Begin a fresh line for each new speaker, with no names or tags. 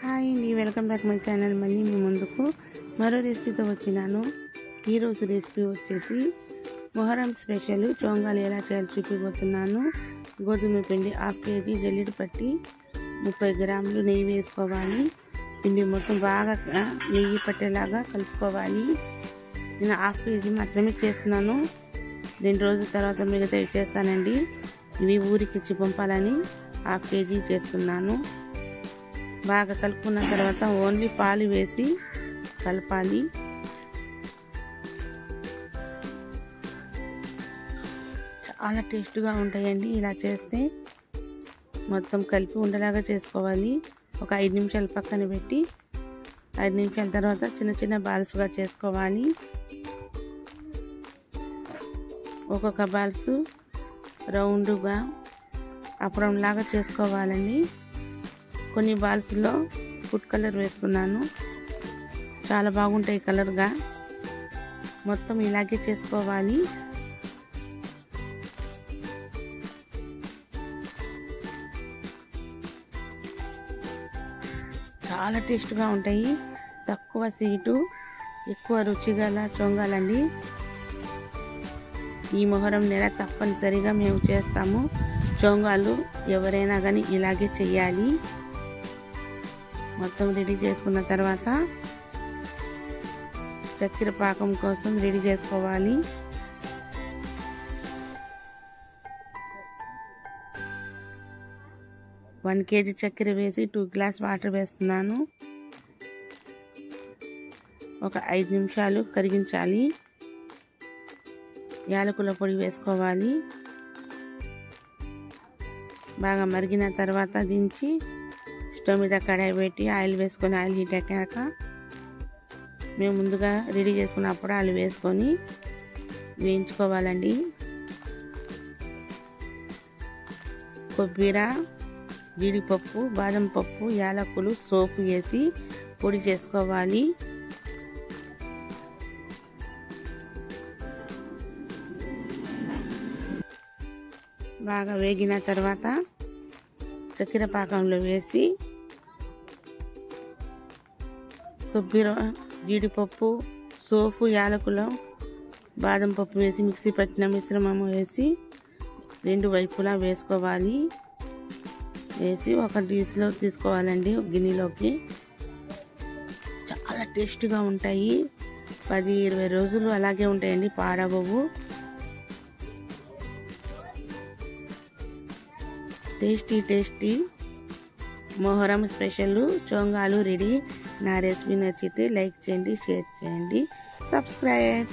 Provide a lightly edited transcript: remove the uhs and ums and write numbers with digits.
Hi అండి, welcome back my channel. మళ్ళీ మీ ముందుకు మరో రెసిపీతో వచ్చినాను. ఈరోజు రెసిపీ వచ్చేసి మొహరం స్పెషల్ చోంగాలు ఎలా చేయాలో చూపిపోతున్నాను. గోధుమ పిండి 1/2 kg, జల్లెడ పట్టి 30 గ్రాములు నెయ్యి వేసుకోవాలి. పిండి మొత్తం బాగా నెయ్యి పట్టేలాగా కలుపుకోవాలి. నేను 1/2 kg మాత్రమే చేస్తున్నాను. 2 రోజుల తర్వాత మిగతా చేస్తానండి. ఇవి ఊరికి ఇచ్చి పంపాలని 1/2 kg చేస్తున్నాను. బాగా కలుపుకున్న తర్వాత ఓన్లీ పాలు వేసి కలపాలి. చాలా టేస్ట్గా ఉంటాయండి. ఇలా చేస్తే మొత్తం కలిపి ఉండలాగా చేసుకోవాలి. ఒక 5 నిమిషాలు పక్కన పెట్టి 5 నిమిషాల తర్వాత చిన్న చిన్న బాల్స్గా చేసుకోవాలి. ఒక్కొక్క బాల్స్ రౌండ్గా అప్పడంలాగా చేసుకోవాలండి. కొన్ని బాల్స్లో ఫుడ్ కలర్ వేస్తున్నాను. చాలా బాగుంటాయి కలర్గా. మొత్తం ఇలాగే చేసుకోవాలి. చాలా టేస్ట్గా ఉంటాయి. తక్కువ స్వీటు, ఎక్కువ రుచిగల చొంగాలండి. ఈ మొహరం నెల తప్పనిసరిగా మేము చేస్తాము. చొంగాలు ఎవరైనా కానీ ఇలాగే చెయ్యాలి. మొత్తం రెడీ చేసుకున్న తర్వాత చక్కెర పాకం కోసం రెడీ చేసుకోవాలి. వన్ కేజీ చక్కెర వేసి 2 గ్లాస్ వాటర్ వేస్తున్నాను. ఒక 5 నిమిషాలు కరిగించాలి. యాలకుల పొడి వేసుకోవాలి. బాగా మరిగిన తర్వాత దించి స్టవ్ మీద కడాయి పెట్టి ఆయిల్ వేసుకొని, ఆయిల్ హీట్ ఎక్కాక మేము ముందుగా రెడీ చేసుకున్నప్పుడు ఆయిల్ వేసుకొని వేయించుకోవాలండి. కొబ్బరి, జీడిపప్పు, బాదం పప్పు, యాలకులు, సోపు వేసి పొడి చేసుకోవాలి. బాగా వేగిన తర్వాత చక్కెర పాకంలో వేసి కొబ్బరి, జీడిపప్పు, సోపు, యాలకులు, బాదం పప్పు వేసి మిక్సీ పట్టిన మిశ్రమం వేసి 2 వైపులా వేసుకోవాలి. వేసి ఒక డిష్లో తీసుకోవాలండి, గిన్నెలోకి. చాలా టేస్ట్గా ఉంటాయి. 10-20 రోజులు అలాగే ఉంటాయండి, పాడవవు. టేస్టీ మొహరం స్పెషల్ చొంగాలు రెడీ. నా రెసిపీ నచ్చితే లైక్ చేయండి, షేర్ చేయండి, సబ్స్క్రైబ్.